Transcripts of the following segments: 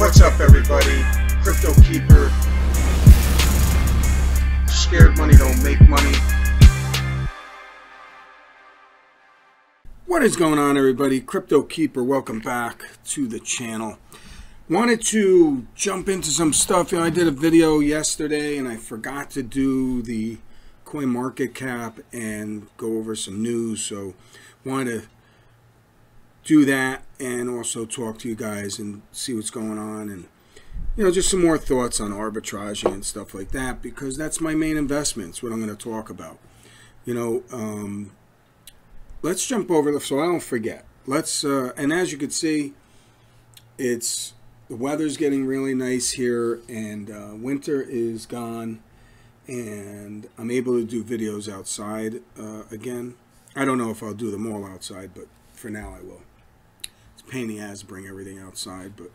What's up, everybody? Crypto Keeper. Scared money don't make money. What is going on, everybody? Crypto Keeper, welcome back to the channel. Wanted to jump into some stuff. I did a video yesterday and I forgot to do the coin market cap and go over some news, so wanted to do that and also talk to you guys and see what's going on, and just some more thoughts on arbitraging and stuff like that, because that's my main investments, what I'm going to talk about. Let's jump over so I don't forget. And as you can see, the weather's getting really nice here, and winter is gone, and I'm able to do videos outside again. I don't know if I'll do them all outside, but for now I will. It's a pain in the ass to bring everything outside, but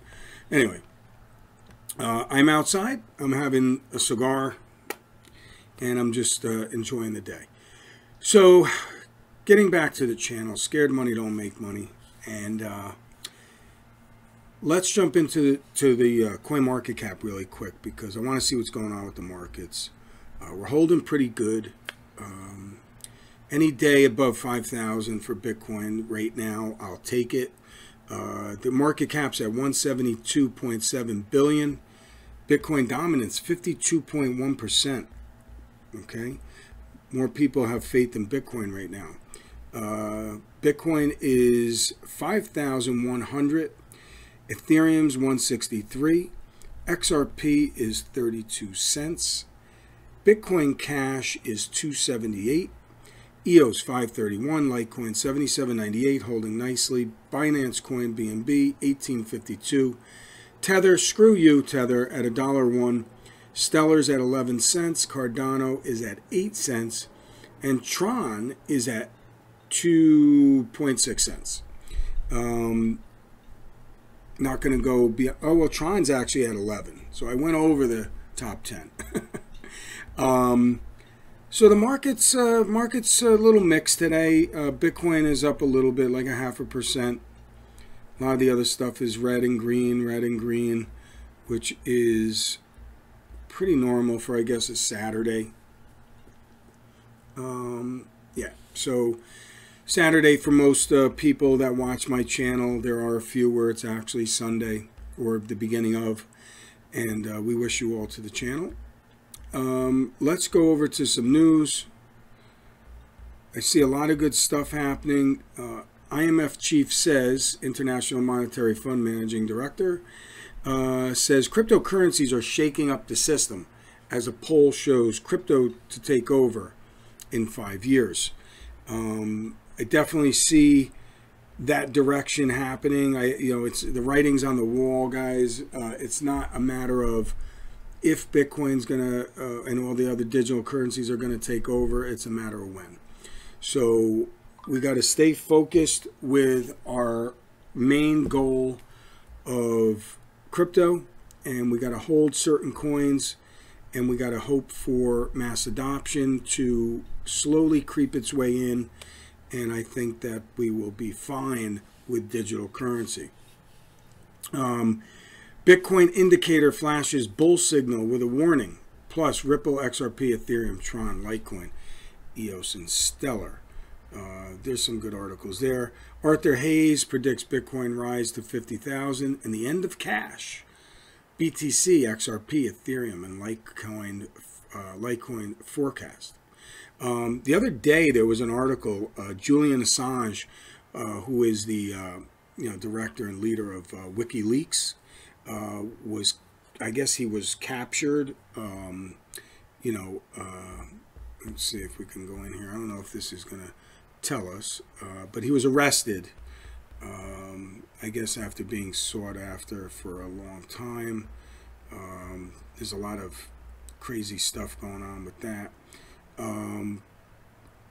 anyway, I'm outside. I'm having a cigar, and I'm just enjoying the day. So, getting back to the channel, scared money don't make money, and let's jump into the coin market cap really quick, because I want to see what's going on with the markets. We're holding pretty good. Any day above 5,000 for Bitcoin right now, I'll take it. The market cap's at 172.7 billion. Bitcoin dominance 52.1%. Okay, more people have faith in Bitcoin right now. Bitcoin is 5,100. Ethereum's 163. XRP is 32 cents. Bitcoin Cash is 278. EOS 531. Litecoin 77.98, holding nicely. Binance Coin BNB 18.52. Tether, screw you Tether, at $1.01. Stellar's at 11 cents. Cardano is at 8 cents. And Tron is at 2.6 cents. Not going to go beyond. Oh, well, Tron's actually at 11. So I went over the top 10. So the market's a little mixed today. Bitcoin is up a little bit, like 0.5%. A lot of the other stuff is red and green, which is pretty normal for, I guess, a Saturday. Yeah, so Saturday for most people that watch my channel. There are a few where it's actually Sunday or the beginning of, and we wish you all to the channel. Let's go over to some news. I see a lot of good stuff happening. IMF chief says, International Monetary Fund Managing Director, says cryptocurrencies are shaking up the system as a poll shows crypto to take over in 5 years. I definitely see that direction happening. It's the writing's on the wall, guys. It's not a matter of if Bitcoin's gonna and all the other digital currencies are gonna take over. It's a matter of when. So we got to stay focused with our main goal of crypto, and we got to hold certain coins, and we got to hope for mass adoption to slowly creep its way in, and I think that we will be fine with digital currency. Bitcoin indicator flashes bull signal with a warning, plus Ripple, XRP, Ethereum, Tron, Litecoin, EOS, and Stellar. There's some good articles there. Arthur Hayes predicts Bitcoin rise to 50,000 and the end of cash. BTC, XRP, Ethereum, and Litecoin forecast. The other day there was an article. Julian Assange, who is the director and leader of WikiLeaks, I guess he was captured. Let's see if we can go in here. I don't know if this is going to tell us, but he was arrested, I guess after being sought after for a long time. There's a lot of crazy stuff going on with that.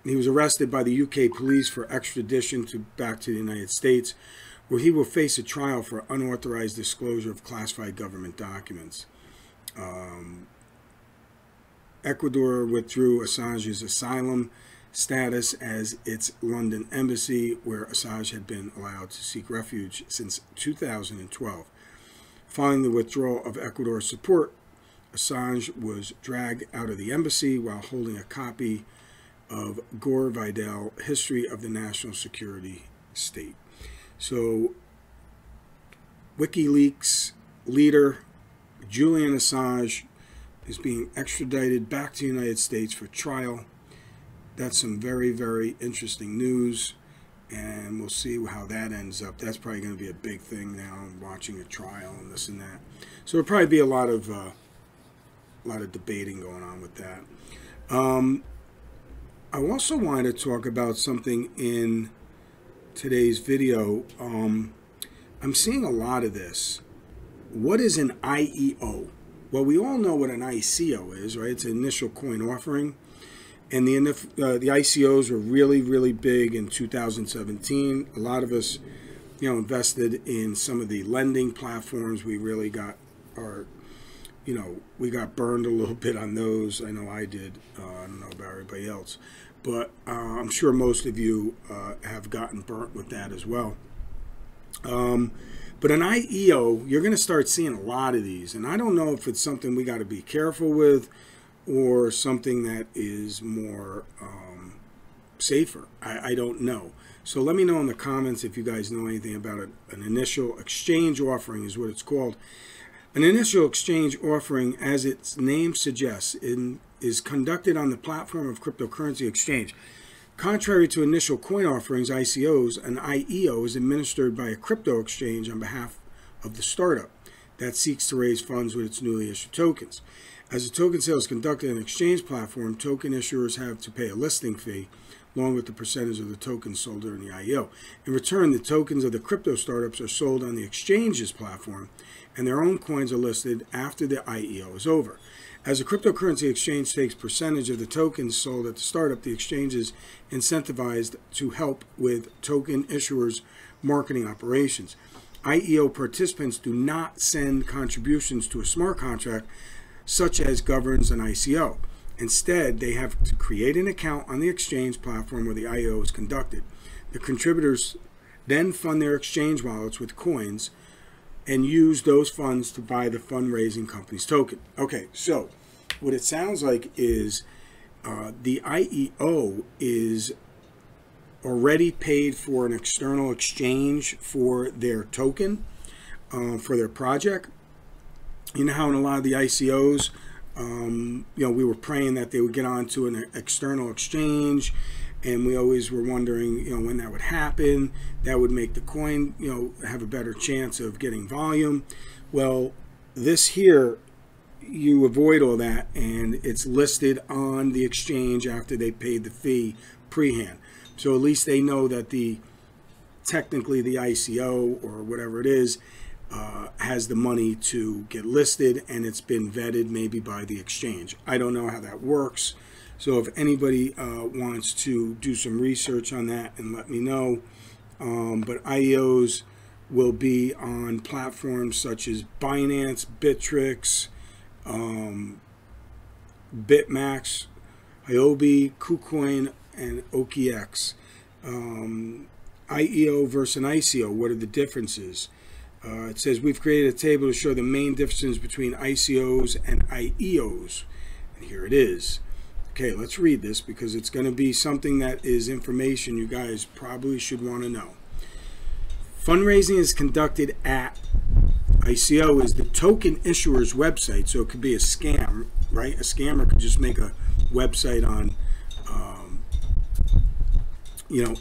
He was arrested by the UK police for extradition back to the United States, where he will face a trial for unauthorized disclosure of classified government documents. Ecuador withdrew Assange's asylum status as its London embassy, where Assange had been allowed to seek refuge since 2012. Following the withdrawal of Ecuador's support, Assange was dragged out of the embassy while holding a copy of Gore Vidal, History of the National Security State. So, WikiLeaks leader Julian Assange is being extradited back to the United States for trial. That's some very, very interesting news, and we'll see how that ends up. That's probably going to be a big thing now, watching a trial and this and that. So there'll probably be a lot of debating going on with that. I also wanted to talk about something in today's video. I'm seeing a lot of this. What is an IEO? Well, we all know what an ICO is, right? It's an initial coin offering. And the ICOs were really, really big in 2017. A lot of us, invested in some of the lending platforms. We really got we got burned a little bit on those. I know I did. I don't know about everybody else. But I'm sure most of you have gotten burnt with that as well. But an IEO, you're going to start seeing a lot of these. And I don't know if it's something we got to be careful with or something that is more safer. I don't know. So let me know in the comments if you guys know anything about it. An initial exchange offering is what it's called. An initial exchange offering, as its name suggests, is conducted on the platform of cryptocurrency exchange. Contrary to initial coin offerings, ICOs, an IEO is administered by a crypto exchange on behalf of the startup that seeks to raise funds with its newly issued tokens. As the token sale is conducted on an exchange platform, token issuers have to pay a listing fee along with the percentage of the tokens sold during the IEO. In return, the tokens of the crypto startups are sold on the exchange's platform, and their own coins are listed after the IEO is over. As a cryptocurrency exchange takes percentage of the tokens sold at the startup, the exchange is incentivized to help with token issuers' marketing operations. IEO participants do not send contributions to a smart contract such as governs an ICO. Instead, they have to create an account on the exchange platform where the IEO is conducted. The contributors then fund their exchange wallets with coins and use those funds to buy the fundraising company's token. Okay, so what it sounds like is the IEO is already paid for an external exchange for their token, for their project. You know how in a lot of the ICOs, we were praying that they would get onto an external exchange, and we always were wondering, when that would happen. That would make the coin, have a better chance of getting volume. Well, this here, you avoid all that, and it's listed on the exchange after they paid the fee pre-hand. So at least they know that technically the ICO or whatever it is has the money to get listed, and it's been vetted maybe by the exchange. I don't know how that works. So if anybody wants to do some research on that, and let me know. But IEOs will be on platforms such as Binance, Bittrex, BitMax, IOB, KuCoin, and OKX. IEO versus an ICO, what are the differences? It says we've created a table to show the main differences between ICOs and IEOs. And here it is. Okay, let's read this because it's going to be something that is information you guys probably should want to know. Fundraising is conducted at ICO is the token issuer's website, so it could be a scam, right? A scammer could just make a website on,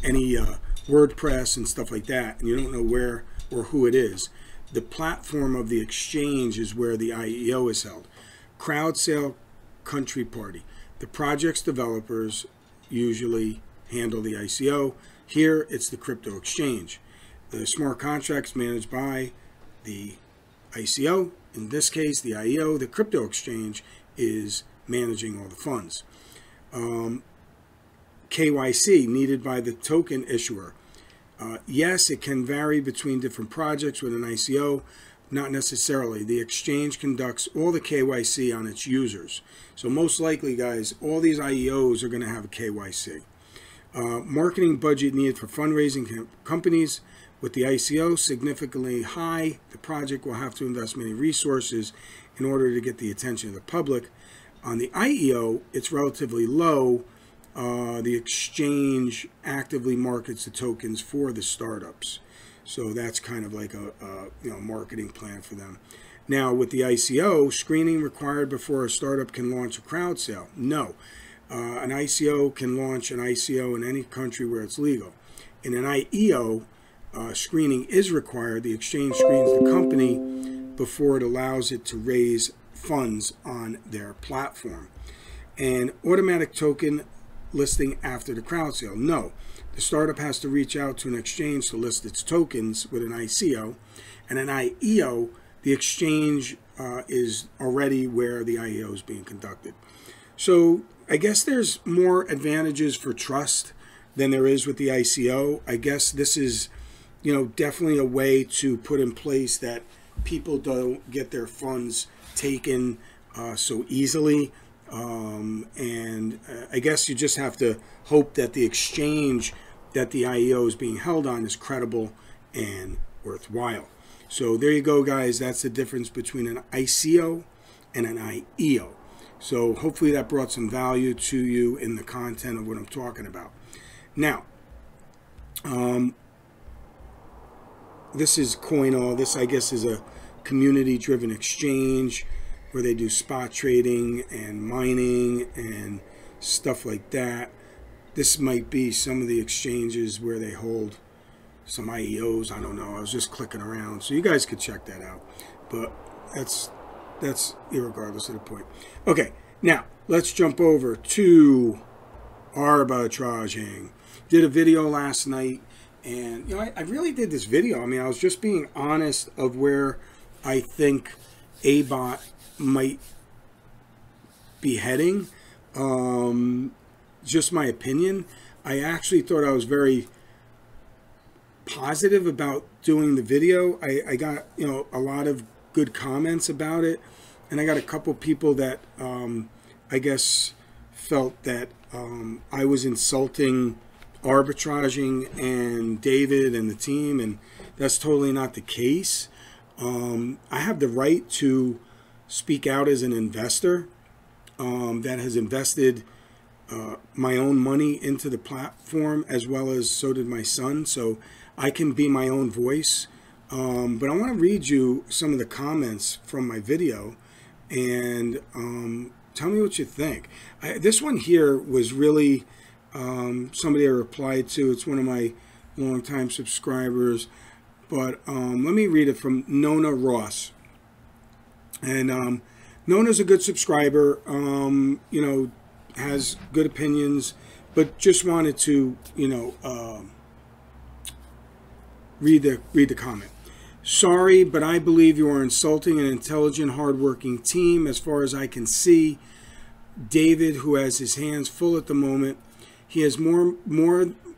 any WordPress and stuff like that, and you don't know where or who it is. The platform of the exchange is where the IEO is held. Crowd sale, country party. The project's developers usually handle the ICO. Here, it's the crypto exchange. The smart contracts managed by the ICO. In this case, the IEO, the crypto exchange, is managing all the funds. KYC needed by the token issuer. Yes, it can vary between different projects with an ICO. Not necessarily. The exchange conducts all the KYC on its users. So most likely, guys, all these IEOs are going to have a KYC. Marketing budget needed for fundraising companies. With the ICO significantly high, the project will have to invest many resources in order to get the attention of the public. On the IEO, it's relatively low. The exchange actively markets the tokens for the startups. So that's kind of like a marketing plan for them. Now, with the ICO, screening required before a startup can launch a crowd sale. No. An ICO can launch an ICO in any country where it's legal. In an IEO, screening is required. The exchange screens the company before it allows it to raise funds on their platform. And automatic token listing after the crowd sale. No. The startup has to reach out to an exchange to list its tokens with an ICO. And an IEO, the exchange is already where the IEO is being conducted. So I guess there's more advantages for trust than there is with the ICO. I guess this is, definitely a way to put in place that people don't get their funds taken so easily. And I guess you just have to hope that the exchange that the IEO is being held on is credible and worthwhile. So there you go, guys. That's the difference between an ICO and an IEO. So hopefully that brought some value to you in the content of what I'm talking about. Now, this is coin.lotto. This, I guess, is a community-driven exchange where they do spot trading and mining and stuff like that. This might be some of the exchanges where they hold some IEOs. I don't know. I was just clicking around. So you guys could check that out. But that's irregardless of the point. Okay, now let's jump over to arbitraging. Did a video last night. And, I really did this video. I mean, I was just being honest of where I think ABOT might be heading. Just my opinion. I actually thought I was very positive about doing the video. I got, a lot of good comments about it. And I got a couple people that, I guess, felt that I was insulting arbitraging and David and the team, and that's totally not the case. I have the right to speak out as an investor that has invested my own money into the platform, as well as so did my son, so I can be my own voice. But I want to read you some of the comments from my video and tell me what you think. This one here was really somebody I replied to. It's one of my longtime subscribers, but let me read it from Nona Ross. And Nona's a good subscriber, has good opinions, but just wanted to, read the comment. Sorry, but I believe you are insulting an intelligent, hardworking team. As far as I can see, David, who has his hands full at the moment, he has more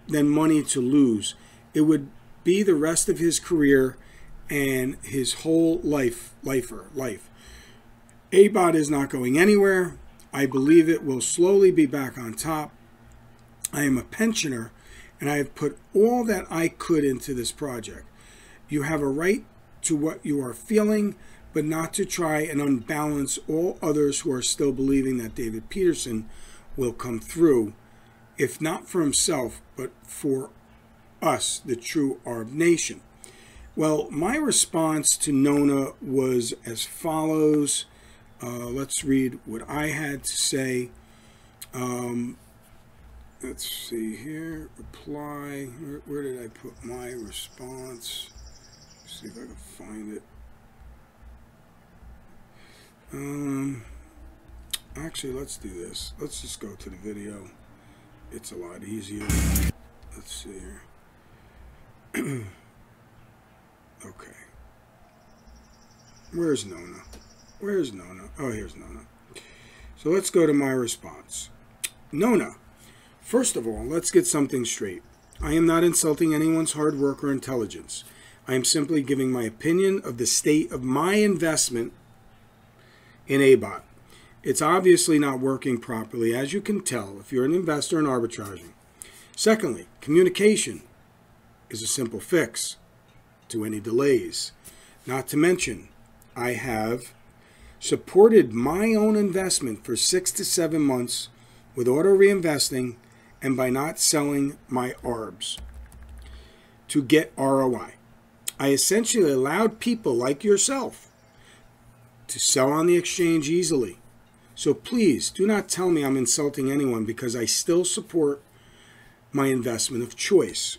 than money to lose. It would be the rest of his career and his whole life. ABOT is not going anywhere. I believe it will slowly be back on top. I am a pensioner, and I have put all that I could into this project. You have a right to what you are feeling, but not to try and unbalance all others who are still believing that David Peterson will come through, if not for himself, but for us, the true ARB nation. Well, my response to Nona was as follows. Let's read what I had to say. Let's see here. Reply. Where did I put my response? Let's see if I can find it. Actually, let's do this. Let's just go to the video. It's a lot easier. Let's see here. Okay. Where's Nona? Where's Nona? Oh, here's Nona. So let's go to my response. Nona, first of all, let's get something straight. I am not insulting anyone's hard work or intelligence. I am simply giving my opinion of the state of my investment in ABOT. It's obviously not working properly, as you can tell if you're an investor in arbitraging. Secondly, communication is a simple fix. to any delays. Not to mention, I have supported my own investment for 6 to 7 months with auto reinvesting and by not selling my ARBs to get ROI. I essentially allowed people like yourself to sell on the exchange easily. So please do not tell me I'm insulting anyone, because I still support my investment of choice,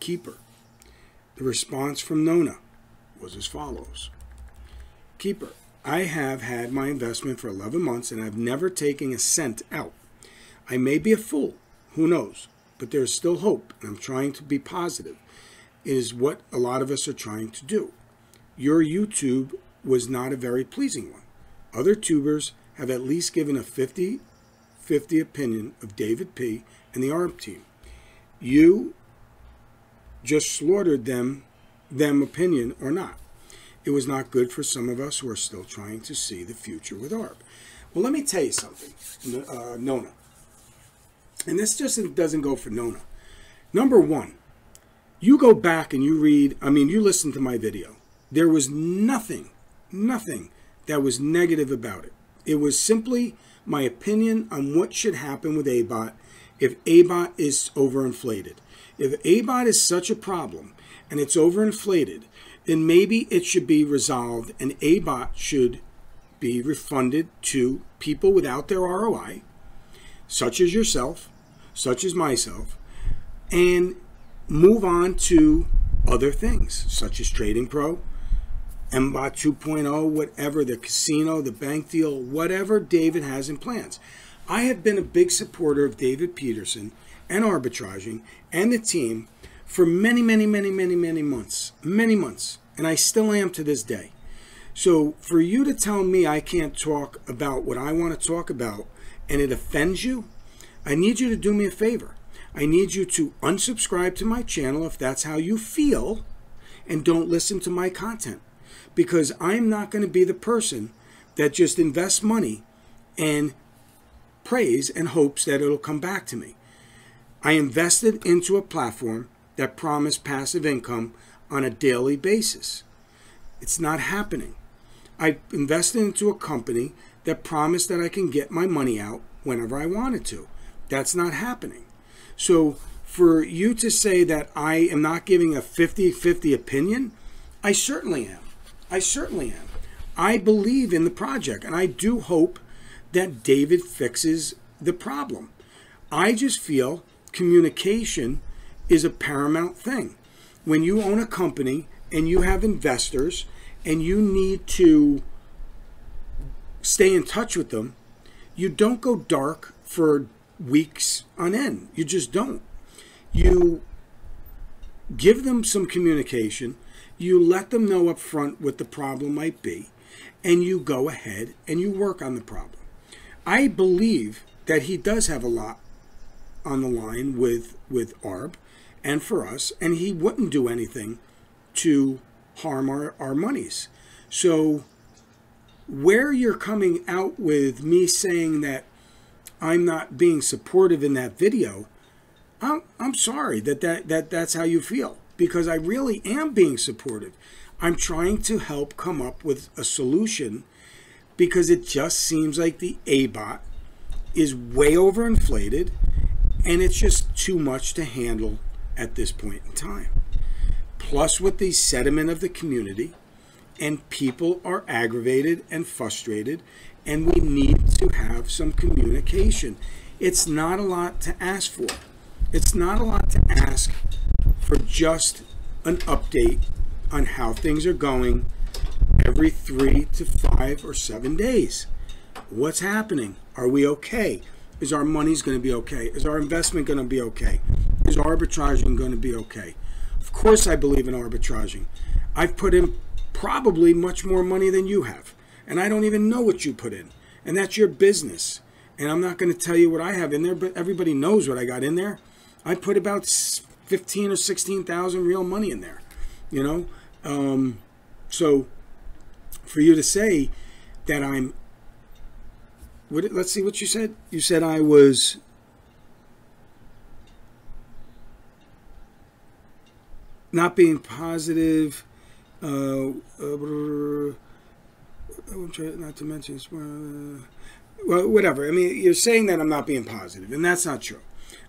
Keeper. The response from Nona was as follows. Keeper, I have had my investment for 11 months and I've never taken a cent out. I may be a fool, who knows, but there's still hope, and I'm trying to be positive. It is what a lot of us are trying to do. Your YouTube was not a very pleasing one. Other tubers have at least given a 50-50 opinion of David P. and the ARB team. You just slaughtered them opinion or not. It was not good for some of us who are still trying to see the future with ARB. Well, let me tell you something, Nona. And this just doesn't go for Nona. Number one, you go back and you read, you listen to my video. There was nothing that was negative about it. It was simply my opinion on what should happen with ABOT if ABOT is overinflated. If ABOT is such a problem and it's overinflated, then maybe it should be resolved and ABOT should be refunded to people without their ROI, such as yourself, such as myself, and move on to other things, such as Trading Pro, MBOT 2.0, whatever, the casino, the bank deal, whatever David has in plans. I have been a big supporter of David Peterson and arbitraging and the team for many months, and I still am to this day. So for you to tell me I can't talk about what I want to talk about and it offends you, I need you to do me a favor. I need you to unsubscribe to my channel if that's how you feel, and don't listen to my content, because I'm not going to be the person that just invests money and prays and hopes that it'll come back to me. I invested into a platform that promised passive income on a daily basis. It's not happening. I invested into a company that promised that I can get my money out whenever I wanted to. That's not happening. So for you to say that I am not giving a 50-50 opinion, I certainly am. I believe in the project, and I do hope that David fixes the problem. I just feel communication is a paramount thing. When you own a company and you have investors and you need to stay in touch with them, you don't go dark for weeks on end. You just don't. You give them some communication, you let them know up front what the problem might be, and you go ahead and you work on the problem. I believe that he does have a lot on the line with ARB and for us, and he wouldn't do anything to harm our monies. So where you're coming out with me saying that I'm not being supportive in that video, I'm sorry that's how you feel, because I really am being supportive. I'm trying to help come up with a solution, because it just seems like the ABOT is way overinflated and it's just too much to handle at this point in time. Plus with the sentiment of the community, and people are aggravated and frustrated, and we need to have some communication. It's not a lot to ask for. It's not a lot to ask for just an update on how things are going every 3 to 5 or 7 days. What's happening? Are we okay? Is our money's going to be okay? Is our investment going to be okay? Is arbitraging going to be okay? Of course I believe in arbitraging. I've put in probably much more money than you have, and I don't even know what you put in, and that's your business. And I'm not going to tell you what I have in there, but everybody knows what I got in there. I put about 15 or 16,000 real money in there, you know. So for you to say that I'm, let's see what you said. You said I was, not being positive. Not to mention, well, whatever. I mean, you're saying that I'm not being positive, and that's not true.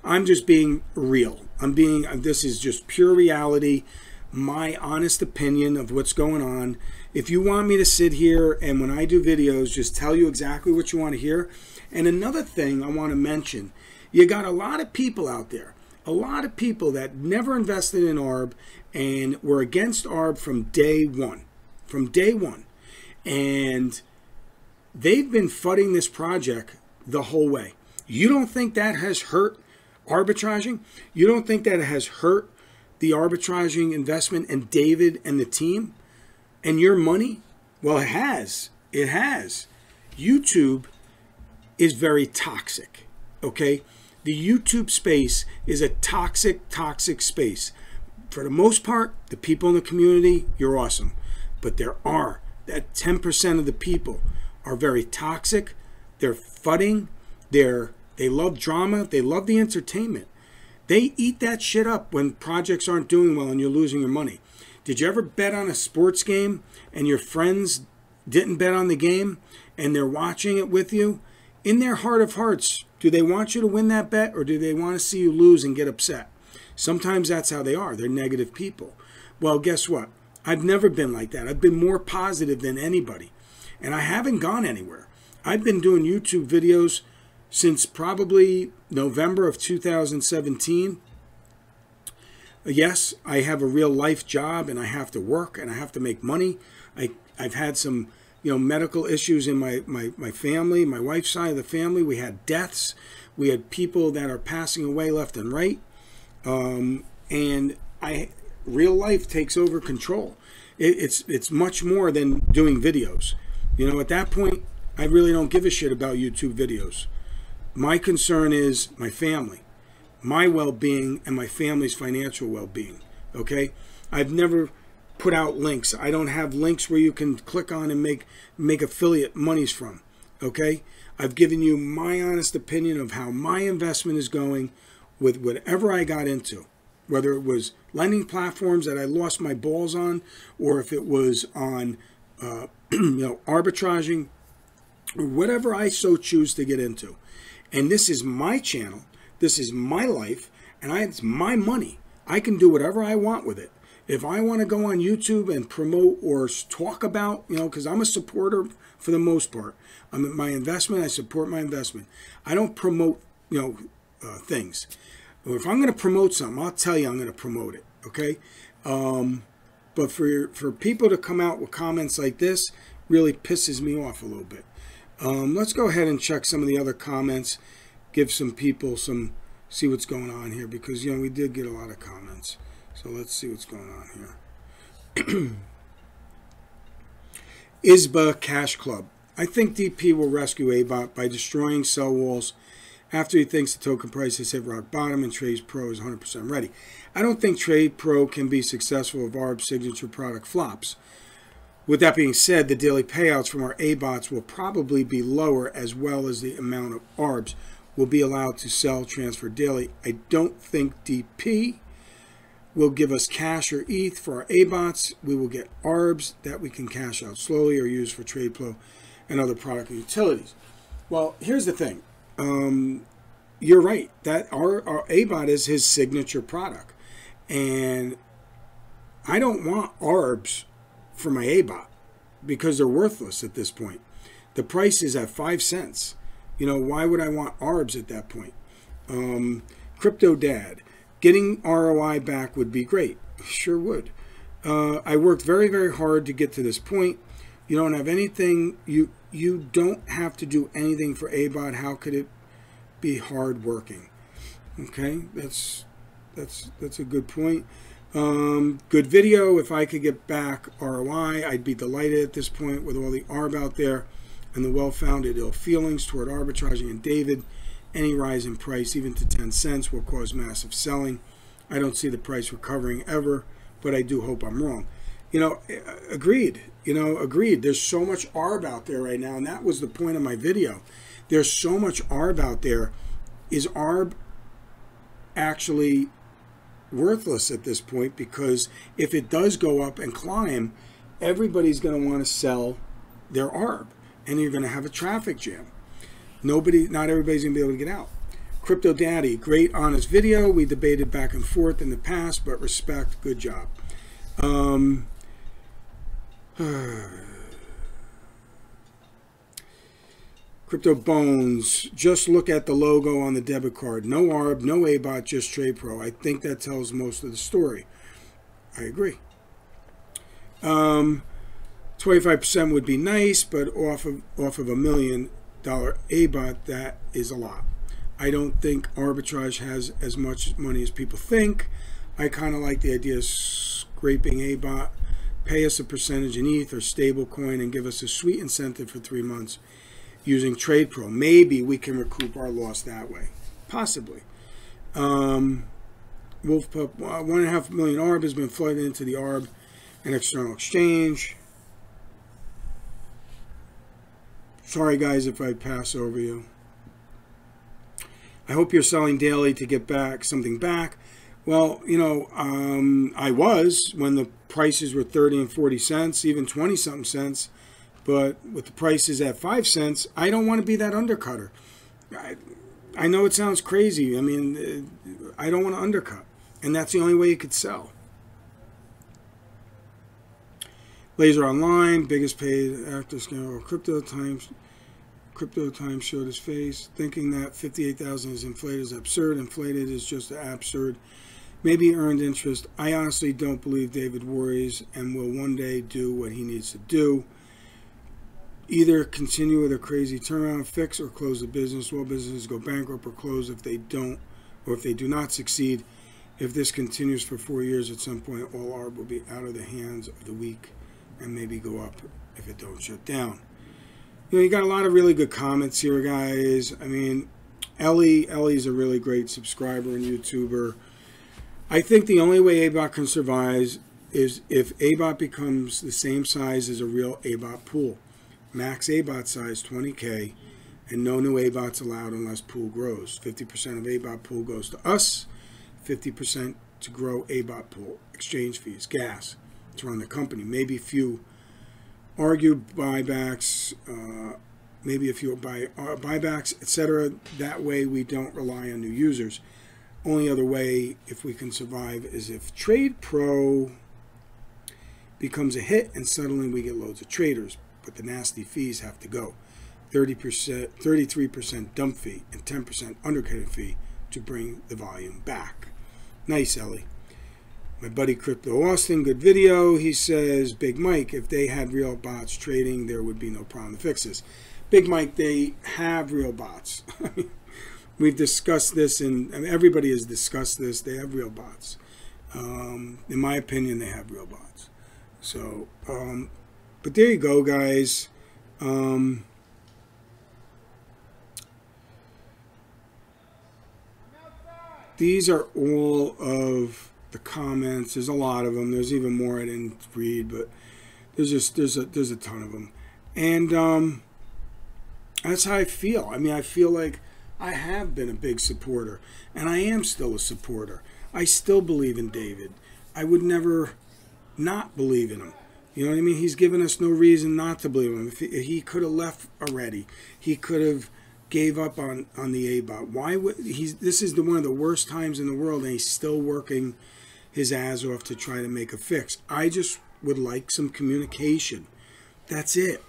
I'm just being real. This is just pure reality, my honest opinion of what's going on. If you want me to sit here and when I do videos, just tell you exactly what you want to hear. And another thing I want to mention, you got a lot of people out there, a lot of people that never invested in ARB and were against ARB from day one. From day one. And they've been fudding this project the whole way. You don't think that has hurt arbitraging? You don't think that it has hurt the arbitraging investment and David and the team and your money? Well, it has. It has. YouTube is very toxic, okay? The YouTube space is a toxic, toxic space. For the most part, the people in the community, you're awesome. But there are, that 10% of the people are very toxic. They're fudding. They love drama. They love the entertainment. They eat that shit up when projects aren't doing well and you're losing your money. Did you ever bet on a sports game and your friends didn't bet on the game and they're watching it with you? In their heart of hearts, do they want you to win that bet or do they want to see you lose and get upset? Sometimes that's how they are. They're negative people. Well, guess what? I've never been like that. I've been more positive than anybody. And I haven't gone anywhere. I've been doing YouTube videos since probably November of 2017. Yes, I have a real life job and I have to work and I have to make money. I've had some medical issues in my family, my wife's side of the family. We had deaths. We had people that are passing away left and right. And real life takes over control. It's much more than doing videos. At that point, I really don't give a shit about YouTube videos. My concern is my family, my well-being, and my family's financial well-being, okay? I've never put out links. I don't have links where you can click on and make affiliate monies from, okay? I've given you my honest opinion of how my investment is going with whatever I got into, whether it was lending platforms that I lost my balls on, or if it was on, arbitraging, or whatever I so choose to get into. And this is my channel, this is my life, and it's my money. I can do whatever I want with it. If I want to go on YouTube and promote or talk about, because I'm a supporter for the most part. My investment, I support my investment. I don't promote, things. If I'm going to promote something, I'll tell you I'm going to promote it, okay? But for people to come out with comments like this really pisses me off a little bit. Let's go ahead and check some of the other comments, give some people see what's going on here, because, we did get a lot of comments. So let's see what's going on here. ISBA Cash Club. I think DP will rescue ABOT by destroying sell walls after he thinks the token price has hit rock bottom and Trade Pro is 100% ready. I don't think Trade Pro can be successful if ARB's signature product flops. With that being said, the daily payouts from our ABOTs will probably be lower, as well as the amount of ARBs will be allowed to sell transfer daily. I don't think DP will give us cash or ETH for our ABOTs. We will get ARBs that we can cash out slowly or use for trade flow and other product and utilities. Well, here's the thing. You're right. That our ABOT is his signature product. And I don't want ARBs for my ABOT because they're worthless at this point. The price is at 5 cents. Why would I want ARBs at that point? Crypto Dad. Getting ROI back would be great. Sure would. I worked very, very hard to get to this point. You don't have anything. You don't have to do anything for ABOT. How could it be hard working? Okay, that's a good point. Good video. If I could get back ROI, I'd be delighted at this point with all the ARB out there and the well-founded ill feelings toward arbitraging and David. Any rise in price, even to 10 cents, will cause massive selling. I don't see the price recovering ever, but I do hope I'm wrong. Agreed. Agreed. There's so much ARB out there right now, and that was the point of my video. There's so much ARB out there. Is ARB actually worthless at this point, because if it does go up and climb, everybody's going to want to sell their ARB, and you're going to have a traffic jam. Not everybody's going to be able to get out. Crypto Daddy, great honest video. We debated back and forth in the past, but respect, good job. Crypto Bones, just look at the logo on the debit card. No ARB, no ABOT, just Trade Pro. I think that tells most of the story. I agree. 25% would be nice, but off of $1 million ABOT, that is a lot. I don't think arbitrage has as much money as people think. I kind of like the idea of scraping ABOT. Pay us a percentage in ETH or stable coin and give us a sweet incentive for 3 months using Trade Pro. Maybe we can recoup our loss that way. Possibly. Wolfpup, 1.5 million ARB has been flooded into the ARB and external exchange. Sorry guys if I pass over you. I hope you're selling daily to get back something back. Well, you know, I was when the prices were 30 and 40 cents, even 20 something cents. But with the prices at 5 cents, I don't want to be that undercutter. I know it sounds crazy. I mean, I don't want to undercut. And that's the only way you could sell. Laser Online, biggest paid actor scandal. Crypto Times showed his face, thinking that 58,000 is inflated is absurd. Inflated is just absurd. Maybe earned interest. I honestly don't believe David worries and will one day do what he needs to do. Either continue with a crazy turnaround, fix, or close the business. All businesses go bankrupt or close if they don't, or if they do not succeed. If this continues for 4 years, at some point, all ARB will be out of the hands of the weak and maybe go up if it don't shut down. You know, you got a lot of really good comments here, guys. I mean, Ellie's a really great subscriber and YouTuber. I think the only way ABOT can survive is if ABOT becomes the same size as a real ABOT pool. Max ABOT size 20K, and no new ABOTs allowed unless pool grows. 50% of ABOT pool goes to us, 50% to grow ABOT pool. Exchange fees, gas to run the company. Maybe a few buybacks, buybacks, etc. That way we don't rely on new users. Only other way if we can survive is if Trade Pro becomes a hit and suddenly we get loads of traders. But the nasty fees have to go. 30%, 33% dump fee, and 10% undercutting fee to bring the volume back. Nice, Ellie. My buddy Crypto Austin, good video. He says, Big Mike, if they had real bots trading, there would be no problem to fix this. Big Mike, they have real bots. We've discussed this, and everybody has discussed this. They have real bots. In my opinion, they have real bots. So, but there you go, guys. These are all of the comments. There's a lot of them. There's even more I didn't read, but there's a ton of them. And that's how I feel. I mean, I feel like I have been a big supporter, and I am still a supporter. I still believe in David. I would never not believe in him. You know what I mean? He's given us no reason not to believe him. If he could have left already. He could have gave up on the ABOT. Why would this is one of the worst times in the world, and he's still working his ass off to try to make a fix. I just would like some communication. That's it.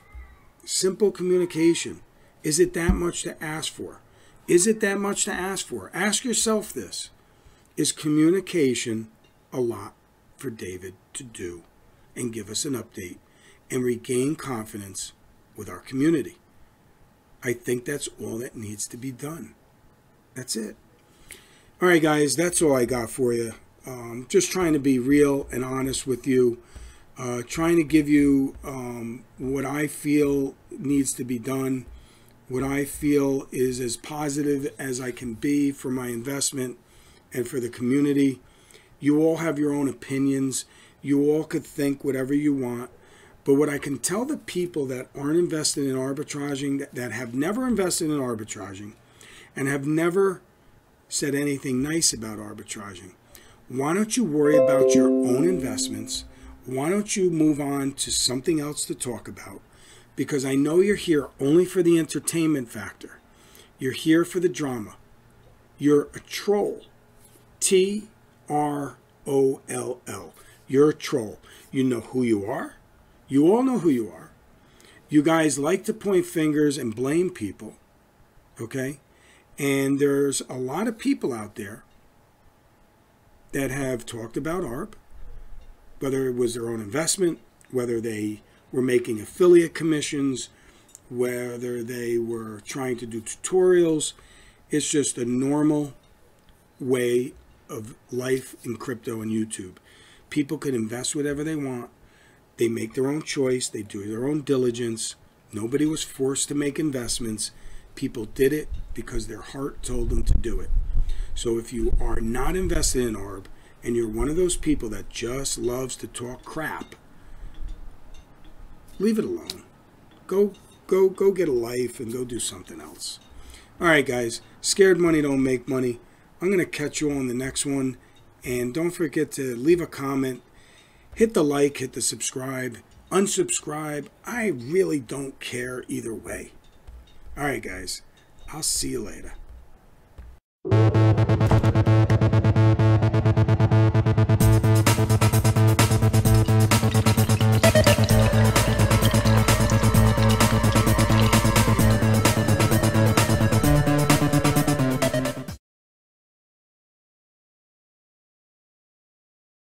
Simple communication. Is it that much to ask for? Is it that much to ask for? Ask yourself this. Is communication a lot for David to do and give us an update and regain confidence with our community? I think that's all that needs to be done. That's it. All right, guys, that's all I got for you. Just trying to be real and honest with you. Trying to give you what I feel needs to be done. What I feel is as positive as I can be for my investment and for the community. You all have your own opinions. You all could think whatever you want. But what I can tell the people that aren't invested in arbitraging, that have never invested in arbitraging, and have never said anything nice about arbitraging, Why don't you worry about your own investments? Why don't you move on to something else to talk about? Because I know you're here only for the entertainment factor. You're here for the drama. You're a troll. Troll. You're a troll. You know who you are. You all know who you are. You guys like to point fingers and blame people. Okay? And there's a lot of people out there that have talked about ARB, whether it was their own investment, whether they were making affiliate commissions, whether they were trying to do tutorials. It's just a normal way of life in crypto and YouTube. People can invest whatever they want. They make their own choice. They do their own diligence. Nobody was forced to make investments. People did it because their heart told them to do it. So if you are not invested in ARB and you're one of those people that just loves to talk crap, leave it alone. Go get a life and go do something else. All right, guys. Scared money don't make money. I'm going to catch you on the next one. And don't forget to leave a comment. Hit the like, hit the subscribe, unsubscribe. I really don't care either way. All right, guys. I'll see you later.